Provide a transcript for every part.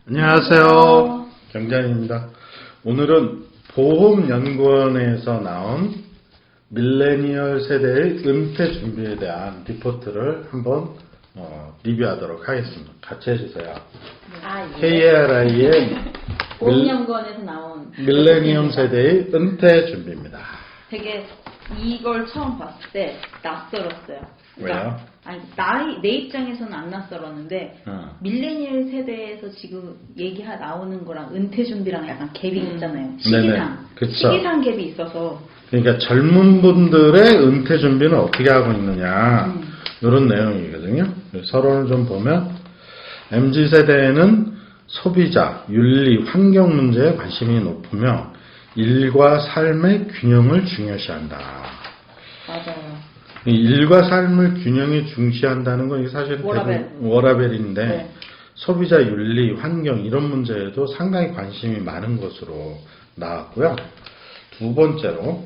안녕하세요. 경장입니다. 오늘은 보험연구원에서 나온 밀레니얼 세대의 은퇴 준비에 대한 리포트를 한번 리뷰하도록 하겠습니다. 같이 해주세요. 예. KRI의 보험연구원에서 나온 밀레니엄 세대의 은퇴 준비입니다. 되게 이걸 처음 봤을 때 낯설었어요. 왜요? 아니, 내 입장에서는 안 낯설었는데 밀레니얼 세대에서 지금 나오는 거랑 은퇴 준비랑 약간 갭이 있잖아요. 시기상. 그쵸. 시기상 갭이 있어서. 그러니까 젊은 분들의 은퇴 준비는 어떻게 하고 있느냐 이런 내용이거든요. 서론을 좀 보면 MZ세대에는 소비자, 윤리, 환경 문제에 관심이 높으며 일과 삶의 균형을 중요시한다. 맞아요. 이 일과 삶을 균형에 중시한다는 건 사실은 워라벨인데 네. 소비자, 윤리, 환경 이런 문제에도 상당히 관심이 많은 것으로 나왔고요. 두 번째로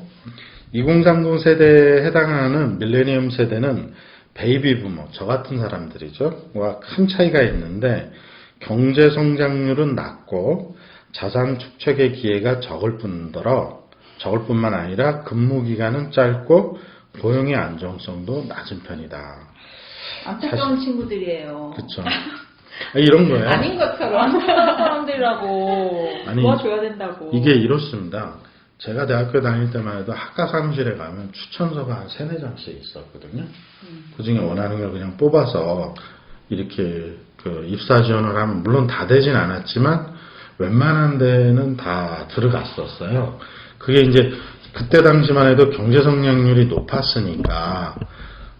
2030 세대에 해당하는 밀레니엄 세대는 베이비 부모, 저 같은 사람들이죠. 와 큰 차이가 있는데 경제 성장률은 낮고 자산 축적의 기회가 적을 뿐만 아니라 근무 기간은 짧고 고용의 안정성도 낮은 편이다. 안타까운 친구들이에요. 그렇죠. 이런 거예요. 아닌 것처럼 사람들이라고 도와줘야 된다고. 이게 이렇습니다. 제가 대학교 다닐 때만 해도 학과 사무실에 가면 추천서가 한 3-4장씩 있었거든요. 그 중에 원하는 걸 그냥 뽑아서 이렇게 입사 지원을 하면 물론 다 되진 않았지만 웬만한 데는 다 들어갔었어요. 그게 이제 그때 당시만 해도 경제 성장률이 높았으니까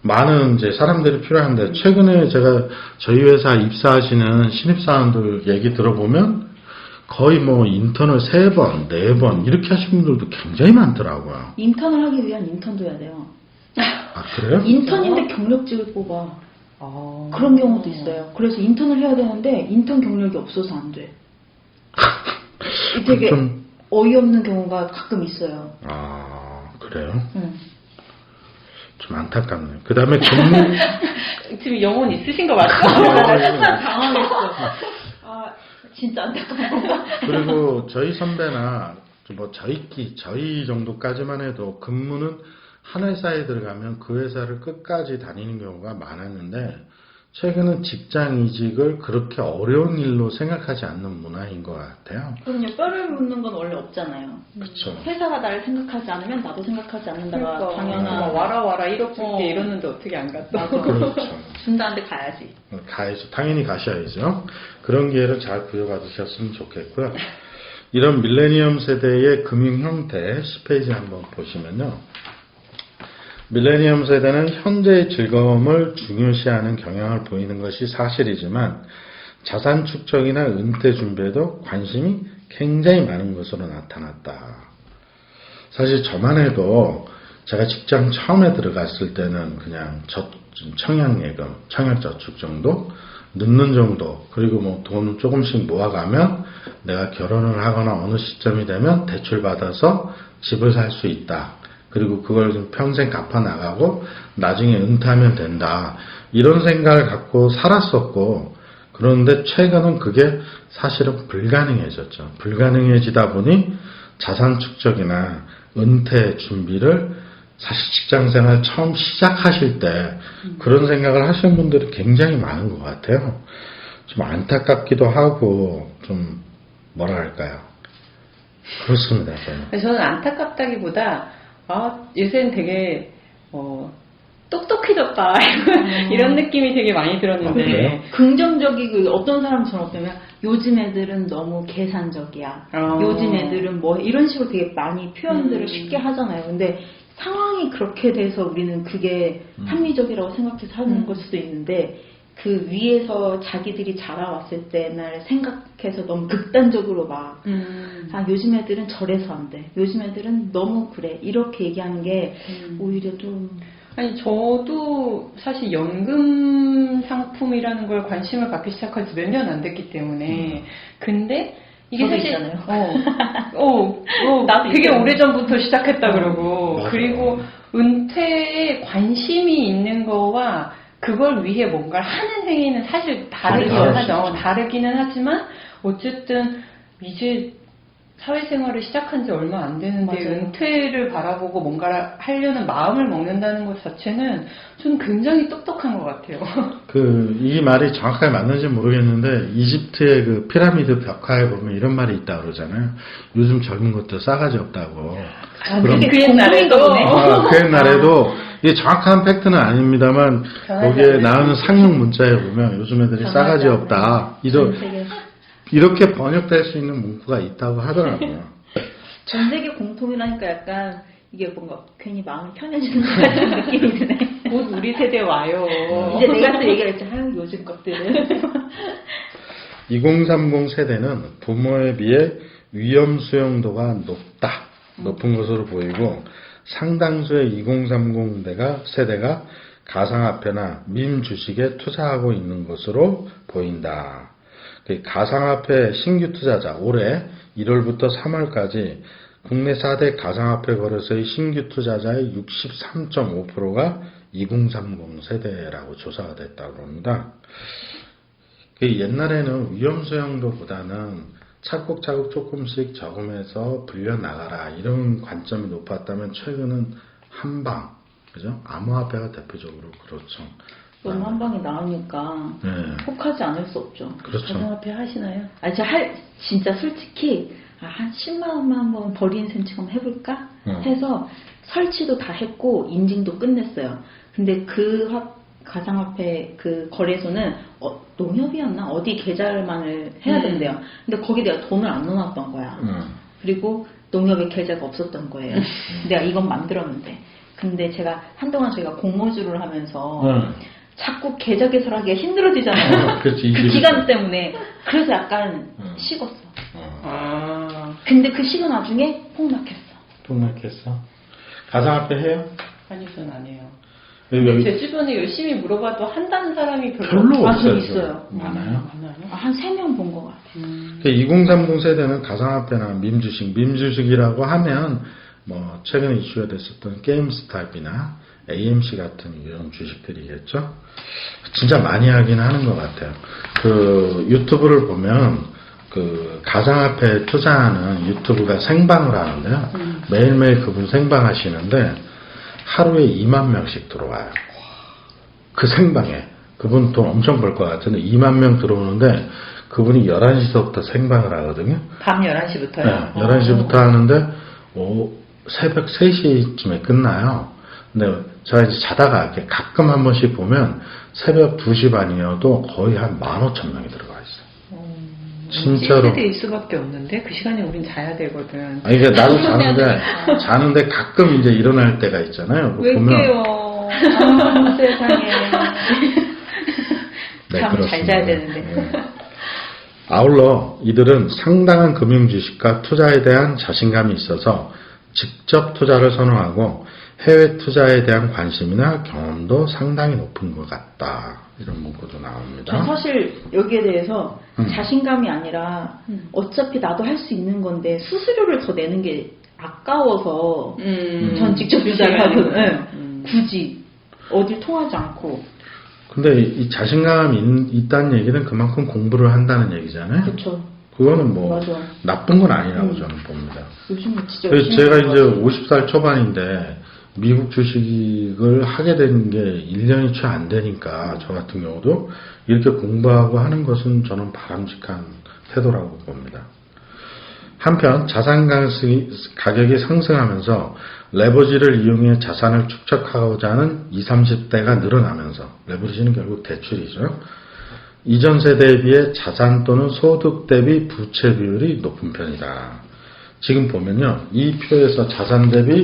많은 이제 사람들이 필요한데 최근에 제가 저희 회사 입사하시는 신입사원들 얘기 들어보면 거의 뭐 인턴을 3번, 4번 이렇게 하신 분들도 굉장히 많더라고요. 인턴을 하기 위한 인턴도 해야 돼요. 아 그래요? 인턴인데 경력직을 뽑아. 그런 경우도 있어요. 그래서 인턴을 해야 되는데 인턴 경력이 없어서 안 돼. 되게 어이없는 경우가 가끔 있어요. 아 그래요? 응. 좀 안타깝네요. 그 다음에 근무 지금 영혼 있으신 거 맞죠? 당황했어. 아 진짜 안타깝다. 그리고 저희 선배나 뭐 저희 정도까지만 해도 근무는 한 회사에 들어가면 그 회사를 끝까지 다니는 경우가 많았는데 최근은 직장 이직을 그렇게 어려운 일로 생각하지 않는 문화인 것 같아요. 그럼요. 뼈를 묻는 건 원래 없잖아요. 그렇죠. 회사가 나를 생각하지 않으면 나도 생각하지 않는다가 그러니까. 당연한. 와라 1억 줄게 이러는데 어떻게 안 갔어? 맞아. 그렇죠. 준다는데 가야지. 가야죠. 당연히 가셔야죠. 그런 기회를 잘 부여받으셨으면 좋겠고요. 이런 밀레니엄 세대의 금융 형태 10페이지 한번 보시면요. 밀레니엄 세대는 현재의 즐거움을 중요시하는 경향을 보이는 것이 사실이지만 자산 축적이나 은퇴 준비에도 관심이 굉장히 많은 것으로 나타났다. 사실 저만 해도 제가 직장 처음에 들어갔을 때는 그냥 청약예금, 청약저축 정도, 넣는 정도, 그리고 뭐 돈을 조금씩 모아가면 내가 결혼을 하거나 어느 시점이 되면 대출 받아서 집을 살 수 있다. 그리고 그걸 좀 평생 갚아 나가고 나중에 은퇴하면 된다. 이런 생각을 갖고 살았었고, 그런데 최근은 그게 사실은 불가능해졌죠. 불가능해지다 보니 자산 축적이나 은퇴 준비를 사실 직장생활 처음 시작하실 때 그런 생각을 하시는 분들이 굉장히 많은 것 같아요. 좀 안타깝기도 하고 좀 뭐라 할까요? 그렇습니다. 저는 안타깝다기보다 요새는 되게 똑똑해졌다 이런 느낌이 되게 많이 들었는데 그래요? 긍정적이고 어떤 사람처럼 어쩌면 요즘 애들은 너무 계산적이야. 요즘 애들은 뭐 이런 식으로 되게 많이 표현들을 쉽게 하잖아요. 근데 상황이 그렇게 돼서 우리는 그게 합리적이라고 생각해서 하는 걸 수도 있는데 그 위에서 자기들이 자라왔을 때날 생각해서 너무 극단적으로 막 요즘 애들은 저래서 안 돼. 요즘 애들은 너무 그래. 이렇게 얘기하는 게 오히려 좀 아니 저도 사실 연금 상품이라는 걸 관심을 갖기 시작한 지 몇 년 안 됐기 때문에 근데 이게 저도 사실 있잖아요. 나도 되게 오래전부터 시작했다 그러고 맞아. 그리고 은퇴에 관심이 있는 거와 그걸 위해 뭔가를 하는 행위는 사실 다르기는 다르죠. 하죠. 다르기는 하지만 어쨌든 이제 사회생활을 시작한 지 얼마 안 되는데 맞아요. 은퇴를 바라보고 뭔가를 하려는 마음을 먹는다는 것 자체는 저는 굉장히 똑똑한 것 같아요. 이 말이 정확하게 맞는지 모르겠는데, 이집트의 그 피라미드 벽화에 보면 이런 말이 있다고 그러잖아요. 요즘 젊은 것들 싸가지 없다고. 그럼 그게 그 옛날에도 공통인가 보네. 그 옛날에도 이게 정확한 팩트는 아닙니다만 변하지 거기에 않는 나오는 상용 문자에 보면 요즘 애들이 변하지 싸가지 않는 없다 전 세계, 이렇게 번역될 수 있는 문구가 있다고 하더라고요. 전 세계 공통이라니까 약간 이게 뭔가 괜히 마음이 편해지는 것 같은 느낌이 드네. 곧 우리 세대 와요. 이제 내가 또 얘기를 했지. 아유, 요즘 것들은. 2030 세대는 부모에 비해 위험 수용도가 높은 것으로 보이고, 상당수의 2030 세대가 가상화폐나 밈 주식에 투자하고 있는 것으로 보인다. 가상화폐 신규 투자자 올해 1월부터 3월까지 국내 4대 가상화폐 거래소의 신규 투자자의 63.5%가 2030 세대라고 조사가 됐다고 합니다. 옛날에는 위험 수용도보다는 차곡차곡 조금씩 저금해서 불려나가라 이런 관점이 높았다면 최근은 한방, 그죠? 암호화폐가 대표적으로 그렇죠. 너무 한 방에 나오니까 네. 혹하지 않을 수 없죠. 그렇죠. 가상화폐 하시나요? 아니, 진짜 솔직히, 한 10만 원만 한번 버리는 셈처럼 해볼까? 해서 설치도 다 했고, 인증도 끝냈어요. 근데 가상화폐 그 거래소는, 농협이었나? 어디 계좌만을 해야 된대요. 근데 거기 내가 돈을 안 넣어놨던 거야. 그리고 농협에 계좌가 없었던 거예요. 내가 이건 만들었는데. 근데 제가 한동안 저희가 공모주를 하면서, 자꾸 계좌 개설하기가 힘들어지잖아요. 그렇지, 그 기간 때문에. 그래서 약간 식었어. 근데 그 시간 나중에 폭락했어. 폭락했어. 가상화폐 해요? 아니, 전 안 해요. 여기 제 주변에 열심히 물어봐도 한다는 사람이 별로 아, 저 없어요. 있어요. 많아요? 많아요? 한 3명 본 것 같아요. 2030 세대는 가상화폐나 밈주식이라고 하면 뭐 최근에 이슈가 됐었던 게임스탑이나 AMC 같은 이런 주식들이겠죠. 진짜 많이 하긴 하는 것 같아요. 그 유튜브를 보면 그 가상화폐 투자하는 유튜브가 생방을 하는데요. 매일매일 그분 생방하시는데 하루에 2만 명씩 들어와요. 그 생방에. 그분 돈 엄청 벌 것 같은데 2만 명 들어오는데 그분이 11시부터 생방을 하거든요. 밤 11시부터요? 네, 11시부터 하는데 새벽 3시쯤에 끝나요. 근데 제가 이제 자다가 이렇게 가끔 한 번씩 보면 새벽 2시 반이어도 거의 한 15,000명이 들어가 있어요. 진짜로. 찌질일 수밖에 없는데 그 시간에 우린 자야 되거든. 아니, 그러니까 나도 자는데 가끔 이제 일어날 때가 있잖아요. 왜 보면 깨요? 아, 세상에. 네, 참 잘 그렇습니다. 자야 되는데. 네. 아울러 이들은 상당한 금융지식과 투자에 대한 자신감이 있어서 직접 투자를 선호하고 해외 투자에 대한 관심이나 경험도 상당히 높은 것 같다. 이런 문구도 전 나옵니다. 사실 여기에 대해서 자신감이 아니라 어차피 나도 할 수 있는 건데 수수료를 더 내는 게 아까워서 전 직접 투자를 하거든요. 굳이 어딜 통하지 않고. 근데 이 자신감이 있다는 얘기는 그만큼 공부를 한다는 얘기잖아요. 그렇죠. 그거는 뭐 맞아. 나쁜 건 아니라고 저는 봅니다. 요즘은 진짜 그래서 열심히 제가 하는 이제 거지. 50살 초반인데 미국 주식을 하게 된 게 1년이 채 안 되니까 저 같은 경우도 이렇게 공부하고 하는 것은 저는 바람직한 태도라고 봅니다. 한편 자산 가격이 상승하면서 레버리지를 이용해 자산을 축적하고자 하는 20, 30대가 늘어나면서 레버리지는 결국 대출이죠. 이전 세대에 비해 자산 또는 소득 대비 부채 비율이 높은 편이다. 지금 보면요. 이 표에서 자산 대비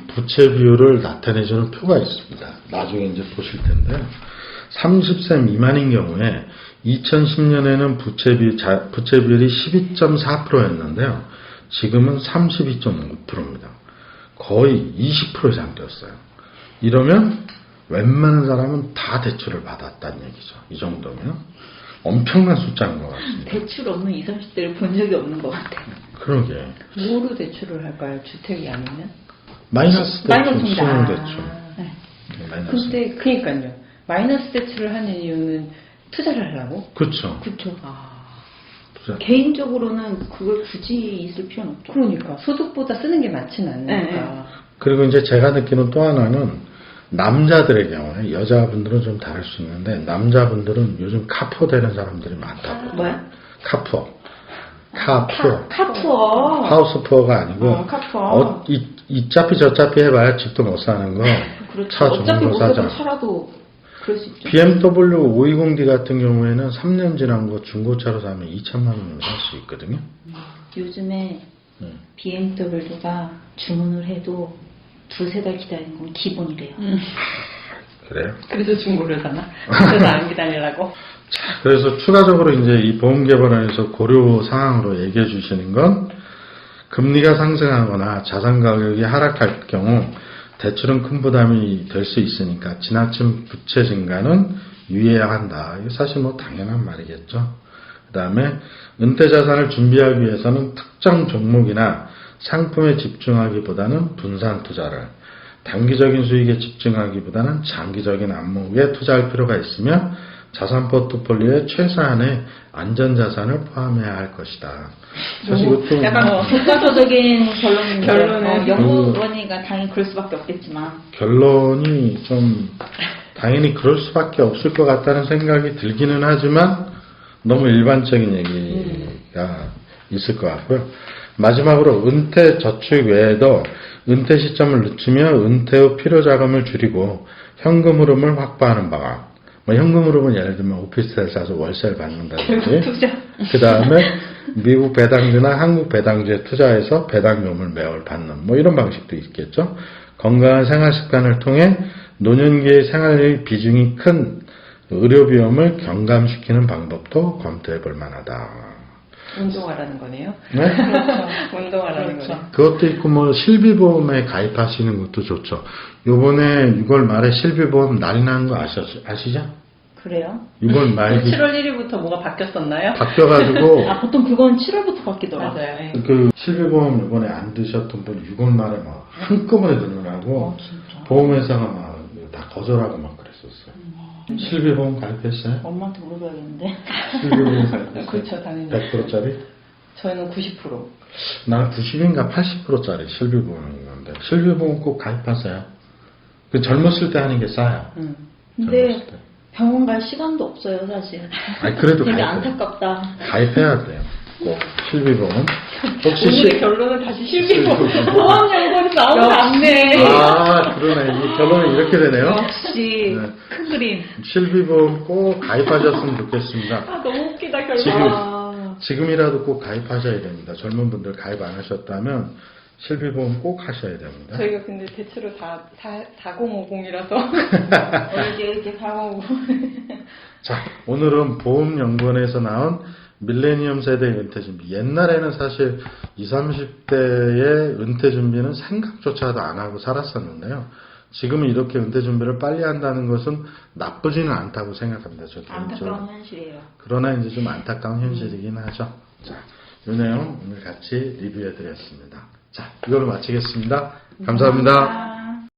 부채 비율을 나타내주는 표가 있습니다. 나중에 이제 보실 텐데요. 30세 미만인 경우에 2010년에는 부채 비율이 12.4%였는데요. 지금은 32.5%입니다. 거의 20% 이상 뛰었어요. 이러면 웬만한 사람은 다 대출을 받았다는 얘기죠. 이 정도면 엄청난 숫자인 것 같습니다. 대출 없는 20, 30대를 본 적이 없는 것 같아요. 그러게. 뭐로 대출을 할까요? 주택이 아니면? 마이너스 대출, 마이너스 신용 대출. 네. 마이너스. 근데 그니까요. 마이너스 대출을 하는 이유는 투자를 하려고? 그렇죠. 그쵸. 아, 투자. 개인적으로는 그걸 굳이 있을 필요는 없죠. 그러니까 소득보다 쓰는 게 많지는 않으니까. 네. 그리고 이제 제가 느끼는 또 하나는 남자들의 경우에 여자분들은 좀 다를 수 있는데 남자분들은 요즘 카푸어 되는 사람들이 많다고. 뭐야? 카푸어. 카푸어. 카푸어. 하우스 푸어가 아니고 카푸어. 이 짜피 저 짜피 해봐야 집도 못 사는 거. 그렇죠. 차 어차피 좋은 못 거 사도 사자. 차라도 그럴 수 있죠. BMW 520D 같은 경우에는 3년 지난 거 중고차로 사면 2천만 원이면 살 수 있거든요. 요즘에 음. BMW가 주문을 해도 2-3달 기다리는 건 기본이래요. 그래요? 그래서 중고를 사나? 그래서 안 기다리려고? 그래서 추가적으로 이제 이 보험개발원에서 고려 사항으로 얘기해 주시는 건 금리가 상승하거나 자산 가격이 하락할 경우 대출은 큰 부담이 될 수 있으니까 지나친 부채 증가는 유의해야 한다. 이거 사실 뭐 당연한 말이겠죠. 그 다음에 은퇴 자산을 준비하기 위해서는 특정 종목이나 상품에 집중하기보다는 분산 투자를, 단기적인 수익에 집중하기보다는 장기적인 안목에 투자할 필요가 있으며 자산 포트폴리오에 최소한의 안전자산을 포함해야 할 것이다. 사실 이것도 약간 교과서적인 결론인데 결론은 연구원이가 당연히 그럴 수밖에 없겠지만 결론이 좀 당연히 그럴 수밖에 없을 것 같다는 생각이 들기는 하지만 너무 일반적인 얘기가 있을 것 같고요. 마지막으로 은퇴 저축 외에도 은퇴 시점을 늦추며 은퇴 후 필요 자금을 줄이고 현금 흐름을 확보하는 방안. 뭐 현금 흐름은 예를 들면 오피스텔 사서 월세를 받는다든지, 그 다음에 미국 배당주나 한국 배당주에 투자해서 배당금을 매월 받는 뭐 이런 방식도 있겠죠. 건강한 생활 습관을 통해 노년기의 생활의 비중이 큰 의료비용을 경감시키는 방법도 검토해 볼 만하다. 운동하라는 거네요. 네? 운동하라는 거네요. 그것도 있고 뭐 실비보험에 가입하시는 것도 좋죠. 요번에 6월 말에 실비보험 난리 나는 거 아시죠? 그래요? 6월 말기 7월 1일부터 뭐가 바뀌었었나요? 바뀌어가지고 아 보통 그건 7월부터 바뀌더라고요. 맞아요. 예. 그 실비보험 이번에 안 드셨던 분 6월 말에 막 한꺼번에 들으라고 진짜. 보험회사가 막 다 거절하고 막 그랬었어요. 실비보험 가입했어요? 엄마한테 물어봐야겠는데. 실비보험 가입했어요? 그렇죠, 당연히. 100%짜리? 저희는 90%. 나는 90인가 80%짜리 실비보험인 건데 실비보험 꼭 가입하세요. 그 젊었을 때 하는 게 싸요. 근데 젊었을 때. 병원 갈 시간도 없어요 사실. 아니 그래도 되게 가입해. 안타깝다. 가입해야 돼요. 꼭 실비보험. 혹시 오늘의 결론은 다시 실비보험. 실비보험. 보험연구원에서 나온 거 역시. 아 그러네. 이 결론은 이렇게 되네요. 역시 네. 큰 그림. 실비보험 꼭 가입하셨으면 좋겠습니다. 아, 너무 웃기다, 결론. 지금. 지금이라도 꼭 가입하셔야 됩니다. 젊은 분들 가입 안 하셨다면 실비보험 꼭 하셔야 됩니다. 저희가 근데 대체로 다 4050이라서. 이렇게 가고. 자, 오늘은 보험연구원에서 나온 밀레니엄 세대 은퇴준비. 옛날에는 사실 20, 30대의 은퇴준비는 생각조차도 안 하고 살았었는데요. 지금은 이렇게 은퇴준비를 빨리 한다는 것은 나쁘지는 않다고 생각합니다. 저 개인적으로. 안타까운 현실이에요. 그러나 이제 좀 안타까운 현실이긴 하죠. 자, 이 내용 오늘 같이 리뷰해 드렸습니다. 자, 이걸로 마치겠습니다. 감사합니다.